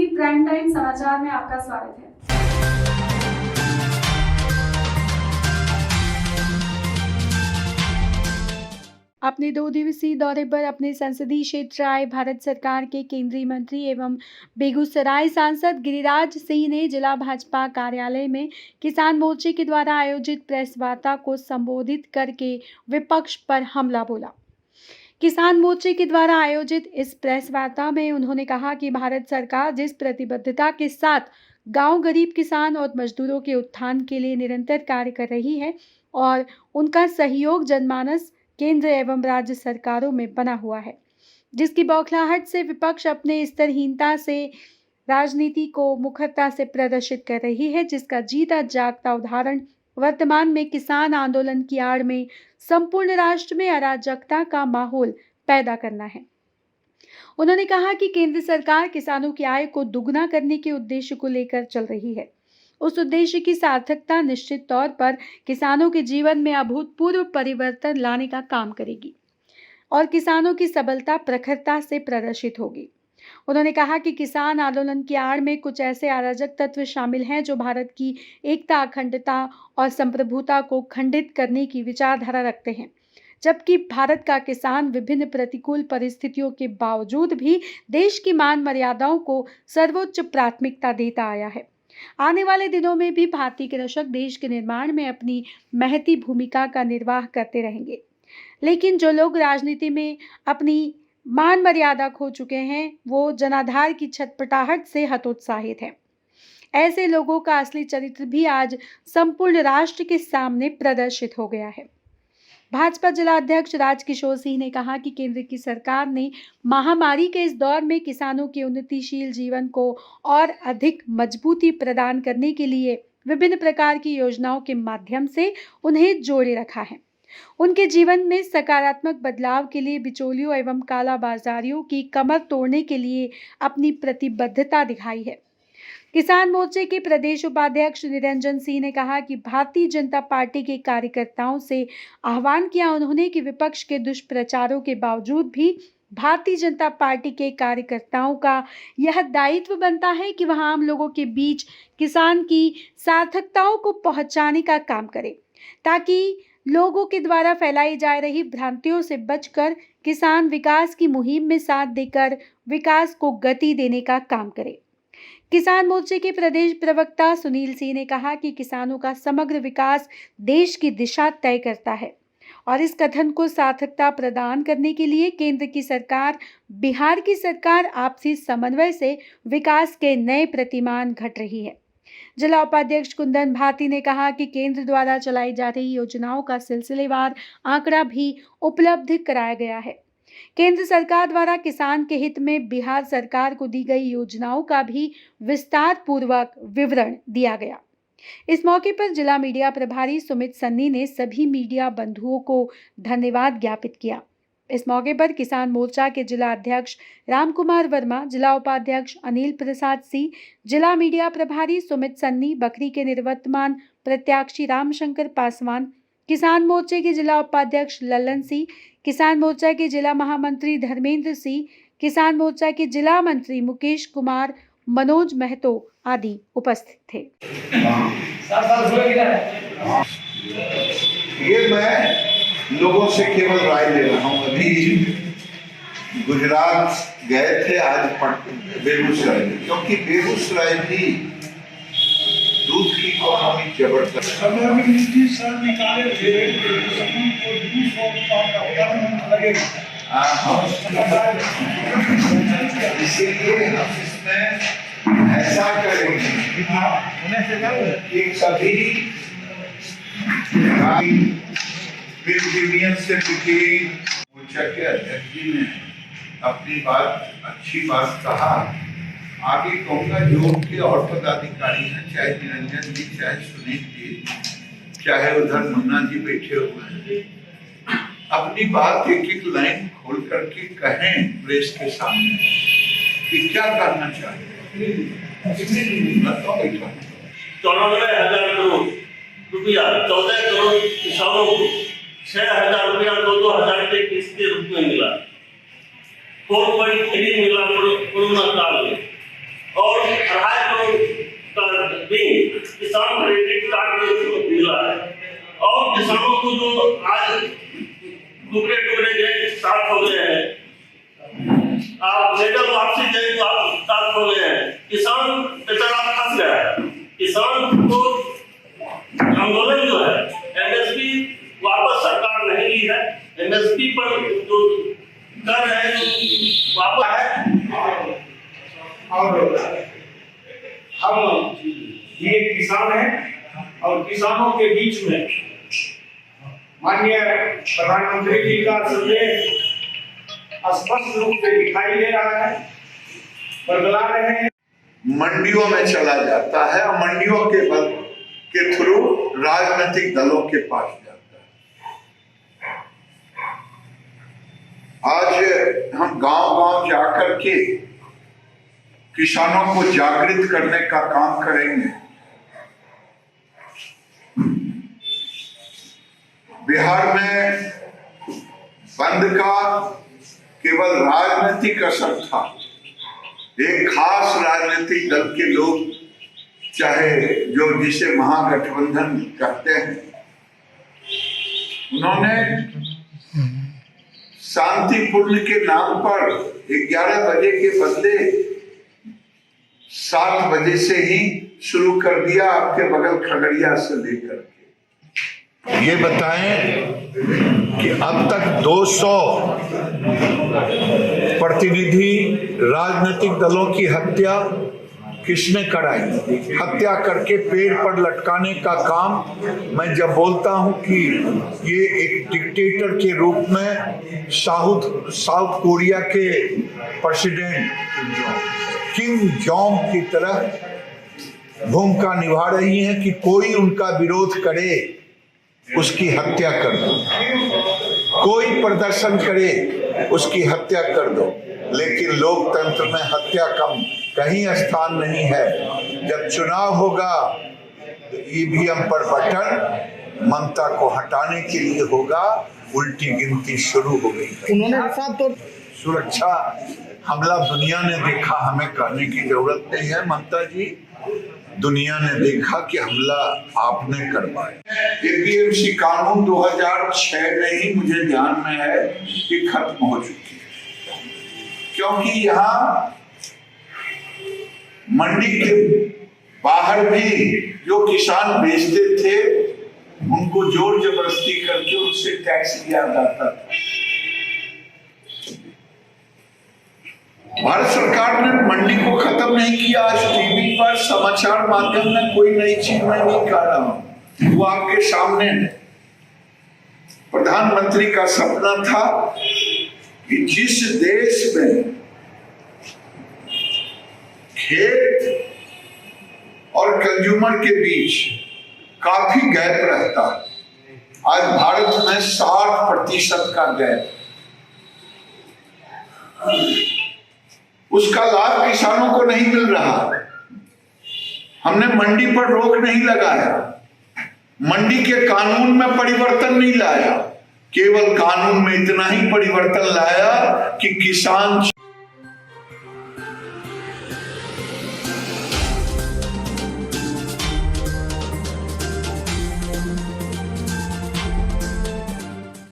TV prime time समाचार में आपका स्वागत है। अपने 2 दिवसीय दौरे पर अपने संसदीय क्षेत्र आए भारत सरकार के केंद्रीय मंत्री एवं बेगूसराय सांसद गिरिराज सिंह ने जिला भाजपा कार्यालय में किसान मोर्चे के द्वारा आयोजित प्रेस वार्ता को संबोधित करके विपक्ष पर हमला बोला। किसान मोर्चे के द्वारा आयोजित इस प्रेस वार्ता में उन्होंने कहा कि भारत सरकार जिस प्रतिबद्धता के साथ गांव गरीब किसान और मजदूरों के उत्थान के लिए निरंतर कार्य कर रही है और उनका सहयोग जनमानस केंद्र एवं राज्य सरकारों में बना हुआ है, जिसकी बौखलाहट से विपक्ष अपने स्तरहीनता से राजनीति को मुखरता से प्रदर्शित कर रही है, जिसका जीता जागता उदाहरण वर्तमान में किसान आंदोलन की आड़ में संपूर्ण राष्ट्र में अराजकता का माहौल पैदा करना है। उन्होंने कहा कि केंद्र सरकार किसानों की आय को दुगना करने के उद्देश्य को लेकर चल रही है। उस उद्देश्य की सार्थकता निश्चित तौर पर किसानों के जीवन में अभूतपूर्व परिवर्तन लाने का काम करेगी और किसानों की सबलता प्रखरता से प्रदर्शित होगी। उन्होंने कहा कि किसान आंदोलन की आड़ में कुछ ऐसे अराजक तत्व शामिल हैं जो भारत की एकता, अखंडता और संप्रभुता को खंडित करने की विचारधारा रखते हैं, जबकि भारत का किसान विभिन्न प्रतिकूल परिस्थितियों के बावजूद भी देश की मान मर्यादाओं को सर्वोच्च प्राथमिकता देता आया है। आने वाले दिनों में भी भारतीय कृषक देश के निर्माण में अपनी महती भूमिका का निर्वाह करते रहेंगे, लेकिन जो लोग राजनीति में अपनी मान मर्यादा खो चुके हैं वो जनाधार की छटपटाहट से हतोत्साहित हैं। ऐसे लोगों का असली चरित्र भी आज संपूर्ण राष्ट्र के सामने प्रदर्शित हो गया है। भाजपा जिला अध्यक्ष राजकिशोर सिंह ने कहा कि केंद्र की सरकार ने महामारी के इस दौर में किसानों के उन्नतिशील जीवन को और अधिक मजबूती प्रदान करने के लिए विभिन्न प्रकार की योजनाओं के माध्यम से उन्हें जोड़े रखा है। उनके जीवन में सकारात्मक बदलाव के लिए बिचौलियों एवं कालाबाजारियों की कमर तोड़ने के लिए अपनी प्रतिबद्धता दिखाई है। किसान मोर्चे के प्रदेश उपाध्यक्ष निरंजन सिंह ने कहा कि भारतीय जनता पार्टी के कार्यकर्ताओं से आह्वान किया उन्होंने कि विपक्ष के दुष्प्रचारों के बावजूद भी भारतीय जनता पार्टी के कार्यकर्ताओं का यह दायित्व बनता है कि वह आम लोगों के बीच किसान की सार्थकताओं को पहुंचाने का काम करे, ताकि लोगों के द्वारा फैलाई जा रही भ्रांतियों से बचकर किसान विकास की मुहिम में साथ देकर विकास को गति देने का काम करे। किसान मोर्चे के प्रदेश प्रवक्ता सुनील सिंह ने कहा कि किसानों का समग्र विकास देश की दिशा तय करता है और इस कथन को सार्थकता प्रदान करने के लिए केंद्र की सरकार, बिहार की सरकार आपसी समन्वय से विकास के नए प्रतिमान घट रही है। जिला उपाध्यक्ष कुंदन भारती ने कहा कि केंद्र द्वारा चलाई जा रही योजनाओं का सिलसिलेवार आंकड़ा भी उपलब्ध कराया गया है। केंद्र सरकार द्वारा किसान के हित में बिहार सरकार को दी गई योजनाओं का भी विस्तार पूर्वक विवरण दिया गया। इस मौके पर जिला मीडिया प्रभारी सुमित सन्नी ने सभी मीडिया बंधुओं को धन्यवाद ज्ञापित किया। इस मौके पर किसान मोर्चा के जिला अध्यक्ष रामकुमार वर्मा, जिला उपाध्यक्ष अनिल प्रसाद सिंह, जिला मीडिया प्रभारी सुमित सन्नी, बकरी के निवर्तमान प्रत्याशी रामशंकर पासवान, किसान मोर्चे के जिला उपाध्यक्ष लल्लन सिंह, किसान मोर्चा के जिला महामंत्री धर्मेंद्र सिंह, किसान मोर्चा के जिला मंत्री मुकेश कुमार, मनोज महतो आदि उपस्थित थे। ये मैं लोगों से केवल राय ले रहा हूँ। अभी गुजरात गए थे, आज बेगूसराय, क्योंकि बेगूसराय भी दूध की इकोनॉमी जबरदस्त निकाले थे, इसीलिए हम इसमें ऐसा करेंगे कि सभी से पिके मोर्चा के अध्यक्ष जी ने अपनी बात, अच्छी बात कहा। आगे कहूँगा जो उनके और पदाधिकारी हैं, चाहे निरंजन जी, चाहे सुनील जी, चाहे उधर मुन्ना जी बैठे हुए हैं, अपनी बात एक एक लाइन खोल करके कहें प्रेस के सामने कि क्या करना चाहिए। 94,000 करोड़ रुपया 14 करोड़ किसानों को 6,000 रुपया 2,000 के किस्त के रूप में मिला। 4.3 मिला कोरोना काल में और किसान क्रेडिट कार्ड मिला है और किसानों को जो आज टुकड़े टुकड़े गए स्टार्ट हो गए हैं, आप लेटर वापसी देने तो आप स्टार्ट हो गए हैं। किसान बेचारा फंस गया है। किसान को आंदोलन जो है एमएसपी वापस सरकार नहीं ली है। एमएसपी पर जो कर है वापस है और हम ये किसान हैं और किसानों के बीच में माननीय प्रधानमंत्री जी का संदेश स्पष्ट रूप से दिखाई दे रहा है, बदला रहे हैं। मंडियों में चला जाता है और मंडियों के थ्रू राजनीतिक दलों के पास जाता है। आज हम गांव-गांव जाकर के किसानों को जागृत करने का काम करेंगे। बिहार में बंद का केवल राजनीतिक असर था। एक खास राजनीतिक दल के लोग, चाहे जो जिसे महागठबंधन कहते हैं, उन्होंने शांतिपूर्ण के नाम पर 11 बजे के बदले 7 बजे से ही शुरू कर दिया। आपके बगल खगड़िया से लेकर के ये बताएं कि अब तक 200 प्रतिनिधि राजनीतिक दलों की हत्या किसने कराई? हत्या करके पेड़ पर लटकाने का काम। मैं जब बोलता हूं कि ये एक डिक्टेटर के रूप में साउथ कोरिया के प्रेसिडेंट किम जोंग की तरह भूमिका निभा रही हैं कि कोई उनका विरोध करे उसकी हत्या कर दो, कोई प्रदर्शन करे उसकी हत्या कर दो। लेकिन लोकतंत्र में हत्या कम कहीं स्थान नहीं है। जब चुनाव होगा तो ईवीएम पर बटन ममता को हटाने के लिए होगा। उल्टी गिनती शुरू हो गई है। उन्होंने तो सुरक्षा हमला दुनिया ने देखा, हमें कहने की जरूरत नहीं है। ममता जी, दुनिया ने देखा कि हमला आपने करवाया। एपीएमसी कानून 2006 में ही मुझे ध्यान में है कि खत्म हो चुकी है, क्योंकि यहाँ मंडी के बाहर भी जो किसान बेचते थे उनको जोर जबरदस्ती करके उनसे टैक्स लिया जाता था। भारत सरकार ने मंडी को खत्म नहीं किया। आज टीवी पर समाचार माध्यम में कोई नई चीज मैं नहीं कह रहा हूं, वो आपके सामने है। प्रधानमंत्री का सपना था कि जिस देश में खेत और कंज्यूमर के बीच काफी गैप रहता है, आज भारत में 60% का गैप। उसका लाभ किसानों को नहीं मिल रहा। हमने मंडी पर रोक नहीं लगाया, मंडी के कानून में परिवर्तन नहीं लाया, केवल कानून में इतना ही परिवर्तन लाया कि किसान